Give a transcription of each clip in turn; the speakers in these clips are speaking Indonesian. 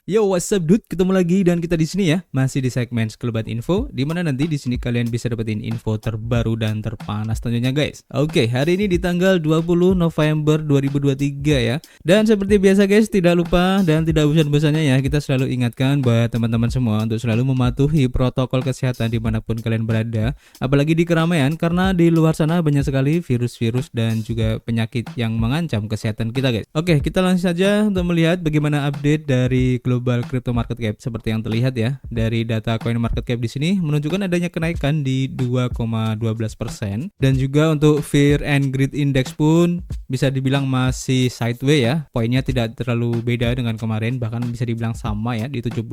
Yo, what's up dude? Ketemu lagi dan kita di sini ya, masih di segmen Sekelebat Info, di mana nanti di sini kalian bisa dapetin info terbaru dan terpanas tentunya guys. Oke, hari ini di tanggal 20 November 2023 ya. Dan seperti biasa guys, tidak lupa dan tidak bosan-bosannya ya, kita selalu ingatkan buat teman-teman semua untuk selalu mematuhi protokol kesehatan dimanapun kalian berada, apalagi di keramaian, karena di luar sana banyak sekali virus-virus dan juga penyakit yang mengancam kesehatan kita guys. Oke, kita langsung saja untuk melihat bagaimana update dari global crypto market cap. Seperti yang terlihat ya dari data coin market cap di sini menunjukkan adanya kenaikan di 2,12%, dan juga untuk Fear and Greed Index pun bisa dibilang masih sideways ya. Poinnya tidak terlalu beda dengan kemarin, bahkan bisa dibilang sama ya di 72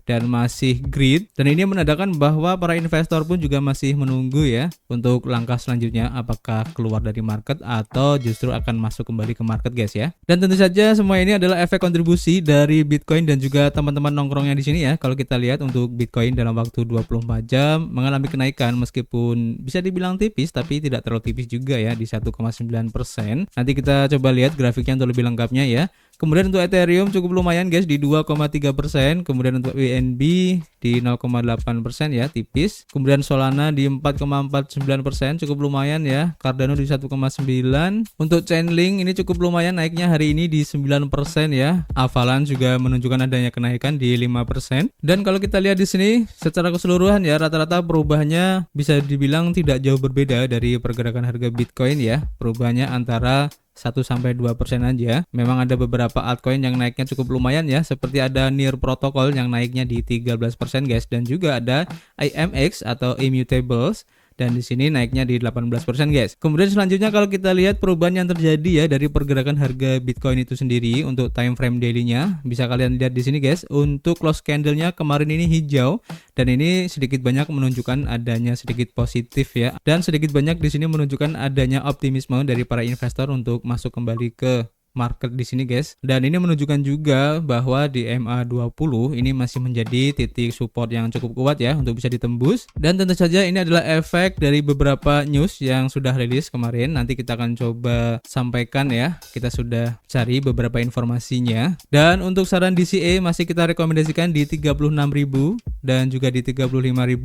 dan masih greed, dan ini menandakan bahwa para investor pun juga masih menunggu ya untuk langkah selanjutnya, apakah keluar dari market atau justru akan masuk kembali ke market guys ya. Dan tentu saja semua ini adalah efek kontribusi dari Bitcoin dan juga teman-teman nongkrongnya di sini ya. Kalau kita lihat untuk Bitcoin dalam waktu 24 jam mengalami kenaikan, meskipun bisa dibilang tipis tapi tidak terlalu tipis juga ya di 1,9%. Nanti kita coba lihat grafiknya untuk lebih lengkapnya ya. Kemudian untuk Ethereum cukup lumayan guys di 2,3%, kemudian untuk BNB di 0,8% ya, tipis. Kemudian Solana di 4,49%, cukup lumayan ya. Cardano di 1,9. Untuk Chainlink ini cukup lumayan naiknya hari ini di 9% ya. Avalanche juga menunjukkan adanya kenaikan di 5%. Dan kalau kita lihat di sini secara keseluruhan ya, rata-rata perubahannya bisa dibilang tidak jauh berbeda dari pergerakan harga Bitcoin ya. Perubahannya antara 1-2% aja. Memang ada beberapa altcoin yang naiknya cukup lumayan ya, seperti ada Near Protocol yang naiknya di 13% guys, dan juga ada IMX atau Immutables, dan di sini naiknya di 18% guys. Kemudian selanjutnya kalau kita lihat perubahan yang terjadi ya dari pergerakan harga Bitcoin itu sendiri untuk time frame daily-nya, bisa kalian lihat di sini guys. Untuk close candle-nya kemarin ini hijau, dan ini sedikit banyak menunjukkan adanya sedikit positif ya, dan sedikit banyak di sini menunjukkan adanya optimisme dari para investor untuk masuk kembali ke market di sini guys. Dan ini menunjukkan juga bahwa di MA20 ini masih menjadi titik support yang cukup kuat ya untuk bisa ditembus. Dan tentu saja ini adalah efek dari beberapa news yang sudah rilis kemarin. Nanti kita akan coba sampaikan ya. Kita sudah cari beberapa informasinya. Dan untuk saran DCA masih kita rekomendasikan di 36.000 dan juga di 35.000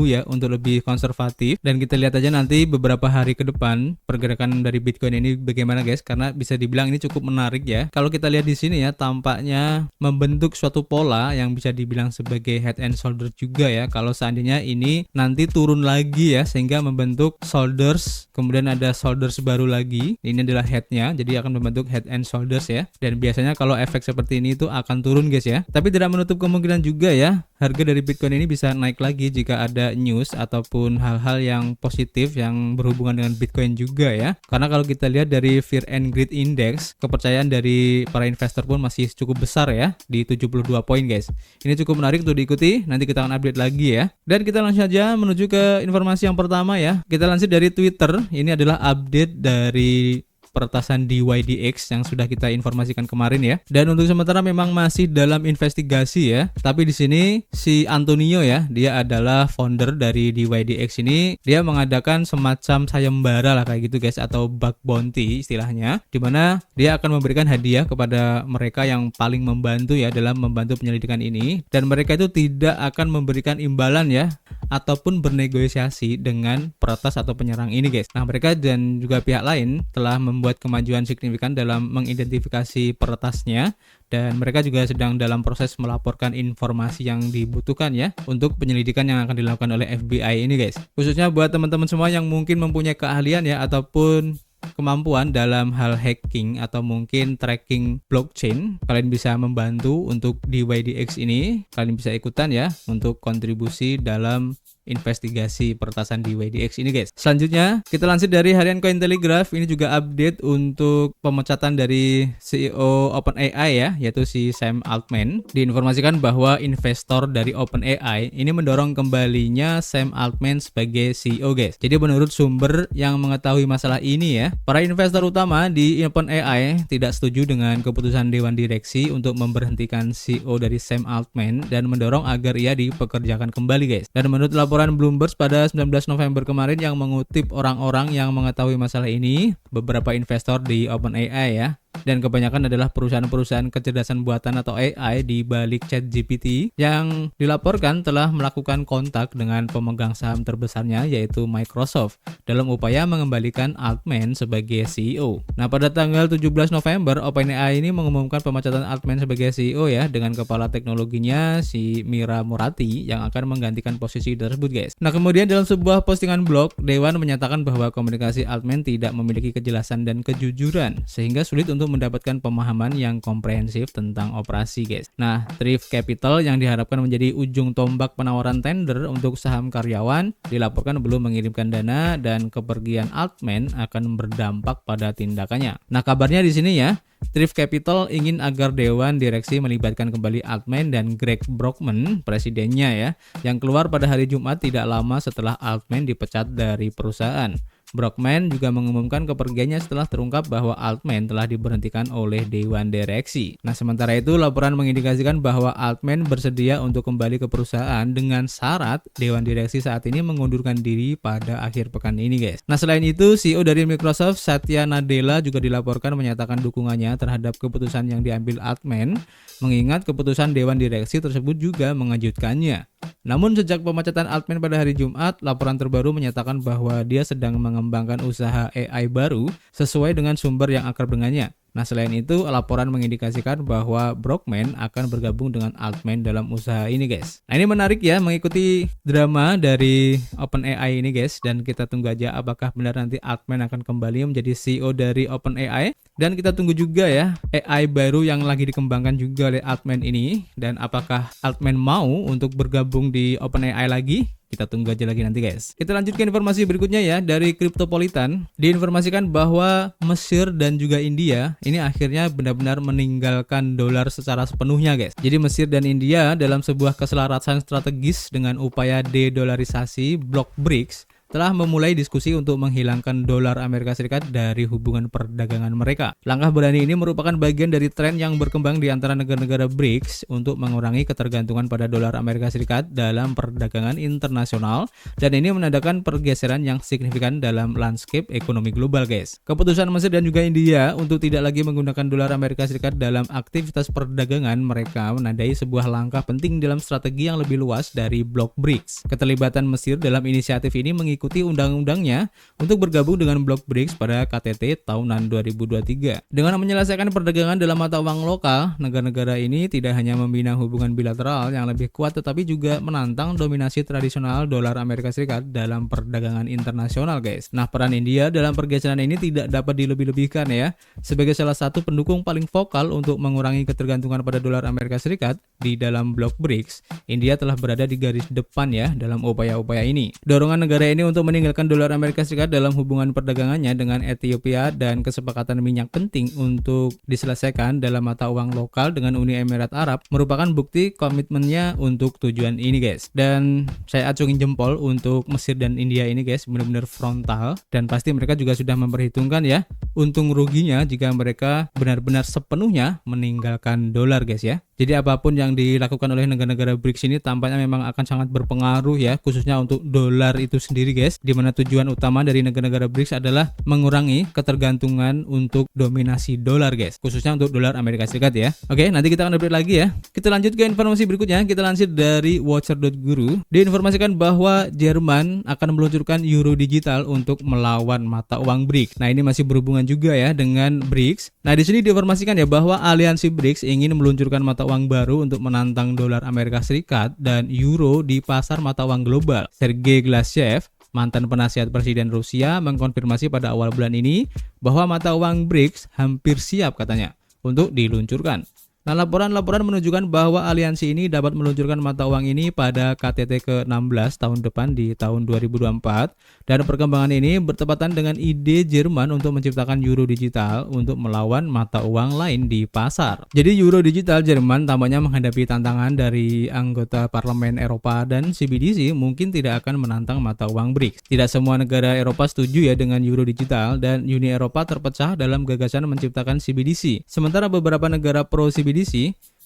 ya untuk lebih konservatif. Dan kita lihat aja nanti beberapa hari ke depan pergerakan dari Bitcoin ini bagaimana guys, karena bisa dibilang ini cukup menarik ya. Kalau kita lihat di sini ya, tampaknya membentuk suatu pola yang bisa dibilang sebagai head and shoulder juga ya. Kalau seandainya ini nanti turun lagi ya, sehingga membentuk shoulders, kemudian ada shoulders baru lagi. Ini adalah headnya, jadi akan membentuk head and shoulders ya. Dan biasanya kalau efek seperti ini itu akan turun guys ya. Tapi tidak menutup kemungkinan juga ya, harga dari Bitcoin ini bisa naik lagi jika ada news ataupun hal-hal yang positif yang berhubungan dengan Bitcoin juga ya. Karena kalau kita lihat dari Fear and Greed Index, kepercayaan dari para investor pun masih cukup besar ya di 72 poin guys. Ini cukup menarik untuk diikuti. Nanti kita akan update lagi ya. Dan kita langsung saja menuju ke informasi yang pertama ya. Kita lansir dari Twitter. Ini adalah update dari peretasan DYDX yang sudah kita informasikan kemarin ya. Dan untuk sementara memang masih dalam investigasi ya. Tapi di sini si Antonio ya, dia adalah founder dari DYDX ini. Dia mengadakan semacam sayembara lah kayak gitu guys, atau bug bounty istilahnya, dimana dia akan memberikan hadiah kepada mereka yang paling membantu ya dalam membantu penyelidikan ini. Dan mereka itu tidak akan memberikan imbalan ya, ataupun bernegosiasi dengan peretas atau penyerang ini guys. Nah, mereka dan juga pihak lain telah membuat kemajuan signifikan dalam mengidentifikasi peretasnya, dan mereka juga sedang dalam proses melaporkan informasi yang dibutuhkan ya untuk penyelidikan yang akan dilakukan oleh FBI ini guys. Khususnya buat teman-teman semua yang mungkin mempunyai keahlian ya ataupun kemampuan dalam hal hacking atau mungkin tracking blockchain, kalian bisa membantu untuk DYDX ini. Kalian bisa ikutan ya untuk kontribusi dalam investigasi peretasan di DYDX ini guys. Selanjutnya kita lansir dari harian Cointelegraph. Ini juga update untuk pemecatan dari CEO OpenAI ya, yaitu si Sam Altman. Diinformasikan bahwa investor dari OpenAI ini mendorong kembalinya Sam Altman sebagai CEO guys. Jadi menurut sumber yang mengetahui masalah ini ya, para investor utama di OpenAI tidak setuju dengan keputusan Dewan Direksi untuk memberhentikan CEO dari Sam Altman dan mendorong agar ia dipekerjakan kembali guys. Dan menurut laporan Bloomberg pada 19 November kemarin yang mengutip orang-orang yang mengetahui masalah ini, beberapa investor di OpenAI ya dan kebanyakan adalah perusahaan-perusahaan kecerdasan buatan atau AI di balik ChatGPT yang dilaporkan telah melakukan kontak dengan pemegang saham terbesarnya yaitu Microsoft dalam upaya mengembalikan Altman sebagai CEO. Nah, pada tanggal 17 November, OpenAI ini mengumumkan pemecatan Altman sebagai CEO ya, dengan kepala teknologinya si Mira Murati yang akan menggantikan posisi tersebut, guys. Nah, kemudian dalam sebuah postingan blog, Dewan menyatakan bahwa komunikasi Altman tidak memiliki kejelasan dan kejujuran sehingga sulit untuk mendapatkan pemahaman yang komprehensif tentang operasi, guys. Nah, Thrift Capital yang diharapkan menjadi ujung tombak penawaran tender untuk saham karyawan dilaporkan belum mengirimkan dana dan kepergian Altman akan berdampak pada tindakannya. Nah, kabarnya di sini ya, Thrift Capital ingin agar Dewan Direksi melibatkan kembali Altman dan Greg Brockman, presidennya ya, yang keluar pada hari Jumat tidak lama setelah Altman dipecat dari perusahaan. Brockman juga mengumumkan kepergiannya setelah terungkap bahwa Altman telah diberhentikan oleh Dewan Direksi. Nah, sementara itu laporan mengindikasikan bahwa Altman bersedia untuk kembali ke perusahaan dengan syarat Dewan Direksi saat ini mengundurkan diri pada akhir pekan ini, guys. Nah, selain itu, CEO dari Microsoft, Satya Nadella, juga dilaporkan menyatakan dukungannya terhadap keputusan yang diambil Altman, mengingat keputusan Dewan Direksi tersebut juga mengejutkannya. Namun sejak pemecatan Altman pada hari Jumat, laporan terbaru menyatakan bahwa dia sedang mengembangkan usaha AI baru sesuai dengan sumber yang akrab dengannya. Nah, selain itu, laporan mengindikasikan bahwa Brockman akan bergabung dengan Altman dalam usaha ini, guys. Nah, ini menarik ya, mengikuti drama dari OpenAI ini, guys. Dan kita tunggu aja apakah benar nanti Altman akan kembali menjadi CEO dari OpenAI. Dan kita tunggu juga ya, AI baru yang lagi dikembangkan juga oleh Altman ini. Dan apakah Altman mau untuk bergabung di OpenAI lagi? Kita tunggu aja lagi nanti, guys. Kita lanjut ke informasi berikutnya ya, dari Cryptopolitan. Diinformasikan bahwa Mesir dan juga India ini akhirnya benar-benar meninggalkan dolar secara sepenuhnya, guys. Jadi Mesir dan India dalam sebuah keselarasan strategis dengan upaya de-dolarisasi blok BRICS telah memulai diskusi untuk menghilangkan dolar Amerika Serikat dari hubungan perdagangan mereka. Langkah berani ini merupakan bagian dari tren yang berkembang di antara negara-negara BRICS untuk mengurangi ketergantungan pada dolar Amerika Serikat dalam perdagangan internasional, dan ini menandakan pergeseran yang signifikan dalam landscape ekonomi global, guys. Keputusan Mesir dan juga India untuk tidak lagi menggunakan dolar Amerika Serikat dalam aktivitas perdagangan mereka menandai sebuah langkah penting dalam strategi yang lebih luas dari blok BRICS. Keterlibatan Mesir dalam inisiatif ini mengikuti undang-undangnya untuk bergabung dengan blok BRICS pada KTT tahunan 2023. Dengan menyelesaikan perdagangan dalam mata uang lokal, negara-negara ini tidak hanya membina hubungan bilateral yang lebih kuat tetapi juga menantang dominasi tradisional dolar Amerika Serikat dalam perdagangan internasional, guys. Nah, peran India dalam pergeseran ini tidak dapat dilebih-lebihkan ya. Sebagai salah satu pendukung paling vokal untuk mengurangi ketergantungan pada dolar Amerika Serikat di dalam blok BRICS, India telah berada di garis depan ya dalam upaya-upaya ini. Dorongan negara ini untuk meninggalkan dolar Amerika Serikat dalam hubungan perdagangannya dengan Ethiopia dan kesepakatan minyak penting untuk diselesaikan dalam mata uang lokal dengan Uni Emirat Arab merupakan bukti komitmennya untuk tujuan ini, guys. Dan saya acungin jempol untuk Mesir dan India ini, guys, benar-benar frontal, dan pasti mereka juga sudah memperhitungkan ya untung ruginya jika mereka benar-benar sepenuhnya meninggalkan dolar, guys ya. Jadi apapun yang dilakukan oleh negara-negara BRICS ini tampaknya memang akan sangat berpengaruh ya, khususnya untuk dolar itu sendiri, guys, di mana tujuan utama dari negara-negara BRICS adalah mengurangi ketergantungan untuk dominasi dolar, guys, khususnya untuk dolar Amerika Serikat ya. Oke, nanti kita akan update lagi ya. Kita lanjut ke informasi berikutnya. Kita lansir dari Watcher.guru. Diinformasikan bahwa Jerman akan meluncurkan euro digital untuk melawan mata uang BRICS. Nah, ini masih berhubungan juga ya dengan BRICS. Nah, di sini diinformasikan ya bahwa aliansi BRICS ingin meluncurkan mata uang baru untuk menantang dolar Amerika Serikat dan euro di pasar mata uang global. Sergei Glashev, mantan penasihat Presiden Rusia, mengkonfirmasi pada awal bulan ini bahwa mata uang BRICS hampir siap katanya untuk diluncurkan. Nah, laporan-laporan menunjukkan bahwa aliansi ini dapat meluncurkan mata uang ini pada KTT ke-16 tahun depan di tahun 2024, dan perkembangan ini bertepatan dengan ide Jerman untuk menciptakan euro digital untuk melawan mata uang lain di pasar. Jadi euro digital Jerman tampaknya menghadapi tantangan dari anggota Parlemen Eropa, dan CBDC mungkin tidak akan menantang mata uang BRICS. Tidak semua negara Eropa setuju ya dengan euro digital, dan Uni Eropa terpecah dalam gagasan menciptakan CBDC. Sementara beberapa negara pro CBDC,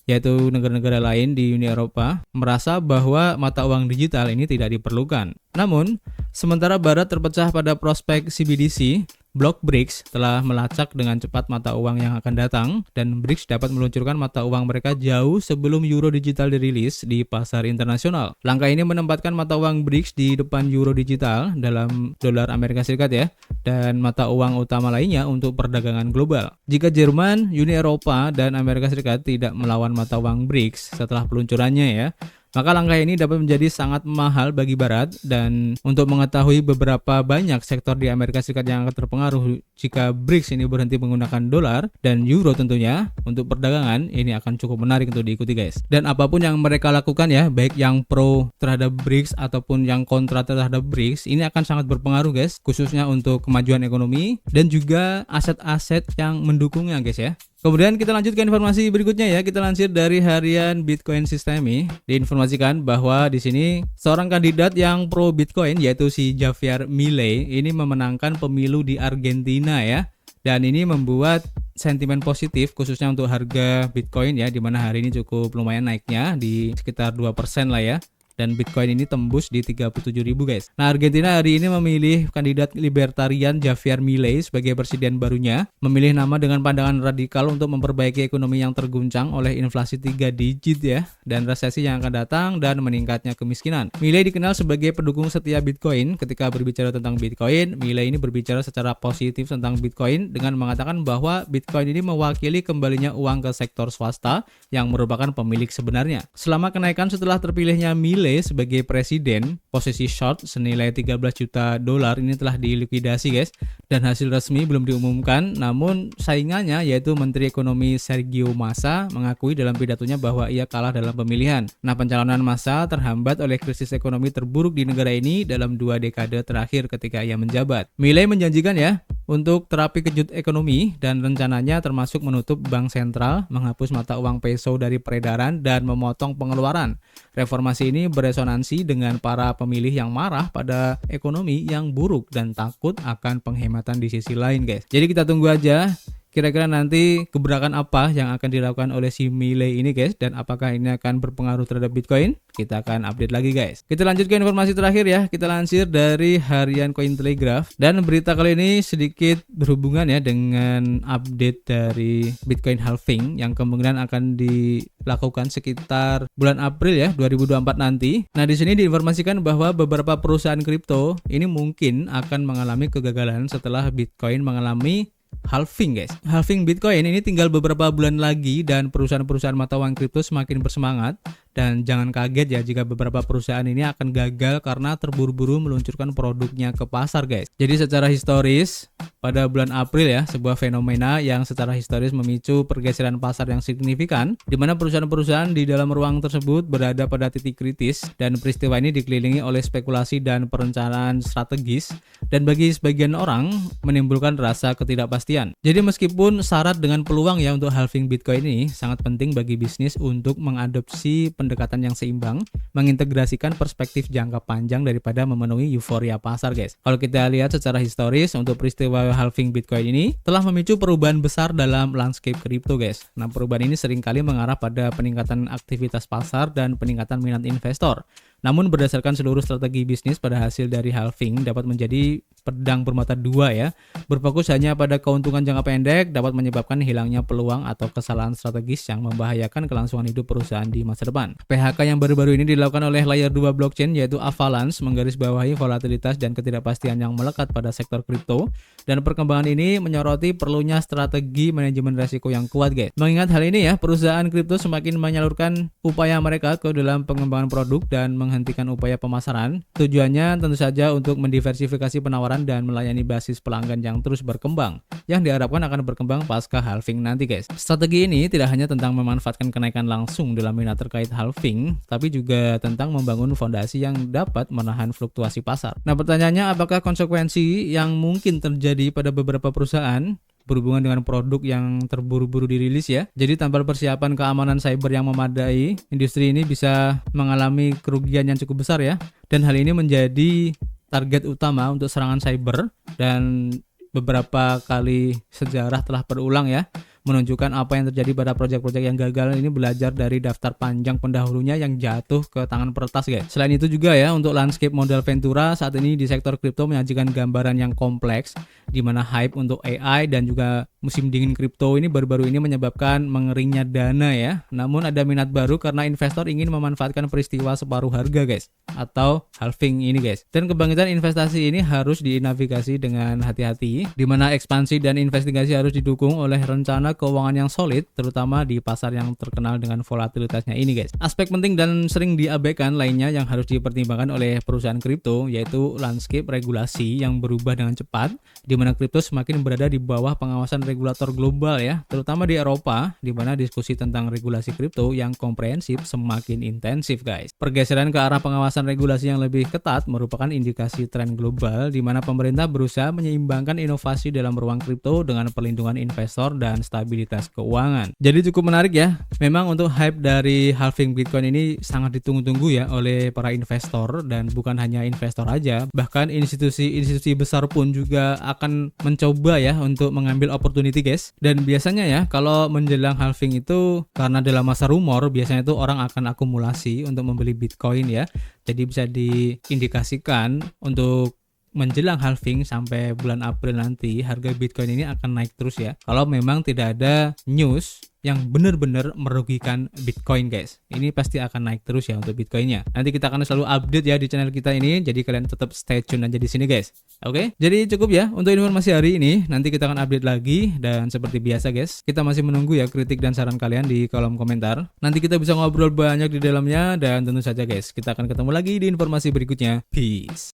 yaitu negara-negara lain di Uni Eropa, merasa bahwa mata uang digital ini tidak diperlukan. Namun, sementara Barat terpecah pada prospek CBDC, blok BRICS telah melacak dengan cepat mata uang yang akan datang, dan BRICS dapat meluncurkan mata uang mereka jauh sebelum euro digital dirilis di pasar internasional. Langkah ini menempatkan mata uang BRICS di depan euro digital dalam dolar Amerika Serikat ya, dan mata uang utama lainnya untuk perdagangan global. Jika Jerman, Uni Eropa, dan Amerika Serikat tidak melawan mata uang BRICS setelah peluncurannya ya, maka langkah ini dapat menjadi sangat mahal bagi Barat. Dan untuk mengetahui beberapa banyak sektor di Amerika Serikat yang akan terpengaruh jika BRICS ini berhenti menggunakan dolar dan euro tentunya untuk perdagangan, ini akan cukup menarik untuk diikuti guys. Dan apapun yang mereka lakukan ya, baik yang pro terhadap BRICS ataupun yang kontra terhadap BRICS, ini akan sangat berpengaruh guys, khususnya untuk kemajuan ekonomi dan juga aset-aset yang mendukungnya guys ya. Kemudian kita lanjut ke informasi berikutnya ya. Kita lansir dari harian Bitcoin Systemi. Diinformasikan bahwa di sini seorang kandidat yang pro Bitcoin yaitu si Javier Milei ini memenangkan pemilu di Argentina ya. Dan ini membuat sentimen positif khususnya untuk harga Bitcoin ya, di mana hari ini cukup lumayan naiknya di sekitar 2% lah ya. Dan Bitcoin ini tembus di 37.000 guys. Nah, Argentina hari ini memilih kandidat libertarian Javier Milei sebagai presiden barunya, memilih nama dengan pandangan radikal untuk memperbaiki ekonomi yang terguncang oleh inflasi 3 digit ya, dan resesi yang akan datang dan meningkatnya kemiskinan. Milei dikenal sebagai pendukung setia Bitcoin. Ketika berbicara tentang Bitcoin, Milei ini berbicara secara positif tentang Bitcoin dengan mengatakan bahwa Bitcoin ini mewakili kembalinya uang ke sektor swasta yang merupakan pemilik sebenarnya. Selama kenaikan setelah terpilihnya Milei sebagai presiden, posisi short senilai 13 juta dolar ini telah dilikuidasi guys, dan hasil resmi belum diumumkan. Namun saingannya yaitu Menteri Ekonomi Sergio Massa mengakui dalam pidatonya bahwa ia kalah dalam pemilihan. Nah, pencalonan Massa terhambat oleh krisis ekonomi terburuk di negara ini dalam 2 dekade terakhir ketika ia menjabat. Milei menjanjikan ya untuk terapi kejut ekonomi, dan rencananya termasuk menutup bank sentral, menghapus mata uang peso dari peredaran, dan memotong pengeluaran. Reformasi ini beresonansi dengan para pemilih yang marah pada ekonomi yang buruk dan takut akan penghematan di sisi lain guys. Jadi kita tunggu aja kira-kira nanti gebrakan apa yang akan dilakukan oleh si Milei ini guys, dan apakah ini akan berpengaruh terhadap Bitcoin? Kita akan update lagi guys. Kita lanjut ke informasi terakhir ya. Kita lansir dari harian Cointelegraph, dan berita kali ini sedikit berhubungan ya dengan update dari Bitcoin halving yang kemungkinan akan dilakukan sekitar bulan April ya 2024 nanti. Nah, di sini diinformasikan bahwa beberapa perusahaan kripto ini mungkin akan mengalami kegagalan setelah Bitcoin mengalami halving guys. Halving Bitcoin ini tinggal beberapa bulan lagi, dan perusahaan-perusahaan mata uang kripto semakin bersemangat. Dan jangan kaget ya jika beberapa perusahaan ini akan gagal karena terburu-buru meluncurkan produknya ke pasar guys. Jadi secara historis pada bulan April ya, sebuah fenomena yang secara historis memicu pergeseran pasar yang signifikan, di mana perusahaan-perusahaan di dalam ruang tersebut berada pada titik kritis, dan peristiwa ini dikelilingi oleh spekulasi dan perencanaan strategis, dan bagi sebagian orang menimbulkan rasa ketidakpastian. Jadi meskipun syarat dengan peluang ya untuk halving Bitcoin ini sangat penting bagi bisnis untuk mengadopsi pendekatan yang seimbang, mengintegrasikan perspektif jangka panjang daripada memenuhi euforia pasar guys. Kalau kita lihat secara historis, untuk peristiwa halving Bitcoin ini telah memicu perubahan besar dalam landscape kripto guys. Nah, perubahan ini seringkali mengarah pada peningkatan aktivitas pasar dan peningkatan minat investor. Namun berdasarkan seluruh strategi bisnis, pada hasil dari halving dapat menjadi pedang bermata dua ya. Berfokus hanya pada keuntungan jangka pendek dapat menyebabkan hilangnya peluang atau kesalahan strategis yang membahayakan kelangsungan hidup perusahaan di masa depan. PHK yang baru-baru ini dilakukan oleh layer 2 blockchain yaitu Avalanche menggarisbawahi volatilitas dan ketidakpastian yang melekat pada sektor kripto, dan perkembangan ini menyoroti perlunya strategi manajemen risiko yang kuat guys. Mengingat hal ini ya, perusahaan kripto semakin menyalurkan upaya mereka ke dalam pengembangan produk dan menghentikan upaya pemasaran. Tujuannya tentu saja untuk mendiversifikasi penawaran dan melayani basis pelanggan yang terus berkembang, yang diharapkan akan berkembang pasca halving nanti guys. Strategi ini tidak hanya tentang memanfaatkan kenaikan langsung dalam minat terkait halving, tapi juga tentang membangun fondasi yang dapat menahan fluktuasi pasar. Nah, pertanyaannya, apakah konsekuensi yang mungkin terjadi pada beberapa perusahaan berhubungan dengan produk yang terburu-buru dirilis ya. Jadi tanpa persiapan keamanan cyber yang memadai, industri ini bisa mengalami kerugian yang cukup besar ya. Dan hal ini menjadi target utama untuk serangan cyber, dan beberapa kali sejarah telah berulang ya. menunjukkan apa yang terjadi pada proyek-proyek yang gagal. Ini belajar dari daftar panjang pendahulunya yang jatuh ke tangan peretas guys. Selain itu juga ya, untuk landscape modal Ventura saat ini di sektor kripto menyajikan gambaran yang kompleks, di mana hype untuk AI dan juga musim dingin kripto ini baru-baru ini menyebabkan mengeringnya dana ya. Namun ada minat baru karena investor ingin memanfaatkan peristiwa separuh harga guys, atau halving ini guys. Dan kebangkitan investasi ini harus dinavigasi dengan hati-hati, di mana ekspansi dan investigasi harus didukung oleh rencana keuangan yang solid, terutama di pasar yang terkenal dengan volatilitasnya ini guys. Aspek penting dan sering diabaikan lainnya yang harus dipertimbangkan oleh perusahaan kripto yaitu landscape regulasi yang berubah dengan cepat, di mana kripto semakin berada di bawah pengawasan regulator global ya, terutama di Eropa, di mana diskusi tentang regulasi kripto yang komprehensif semakin intensif guys. Pergeseran ke arah pengawasan regulasi yang lebih ketat merupakan indikasi tren global, di mana pemerintah berusaha menyeimbangkan inovasi dalam ruang kripto dengan perlindungan investor dan stabilitas keuangan. Jadi cukup menarik ya. Memang untuk hype dari halving Bitcoin ini sangat ditunggu-tunggu ya oleh para investor, dan bukan hanya investor aja, bahkan institusi-institusi besar pun juga akan mencoba ya untuk mengambil opportunity guys. Dan biasanya ya kalau menjelang halving itu, karena dalam masa rumor biasanya itu orang akan akumulasi untuk membeli Bitcoin ya. Jadi bisa diindikasikan untuk menjelang halving sampai bulan April nanti harga Bitcoin ini akan naik terus ya, kalau memang tidak ada news yang benar-benar merugikan Bitcoin guys. Ini pasti akan naik terus ya untuk Bitcoinnya. Nanti kita akan selalu update ya di channel kita ini, jadi kalian tetap stay tune aja di sini guys. Oke, jadi cukup ya untuk informasi hari ini. Nanti kita akan update lagi, dan seperti biasa guys, kita masih menunggu ya kritik dan saran kalian di kolom komentar. Nanti kita bisa ngobrol banyak di dalamnya, dan tentu saja guys, kita akan ketemu lagi di informasi berikutnya. Peace.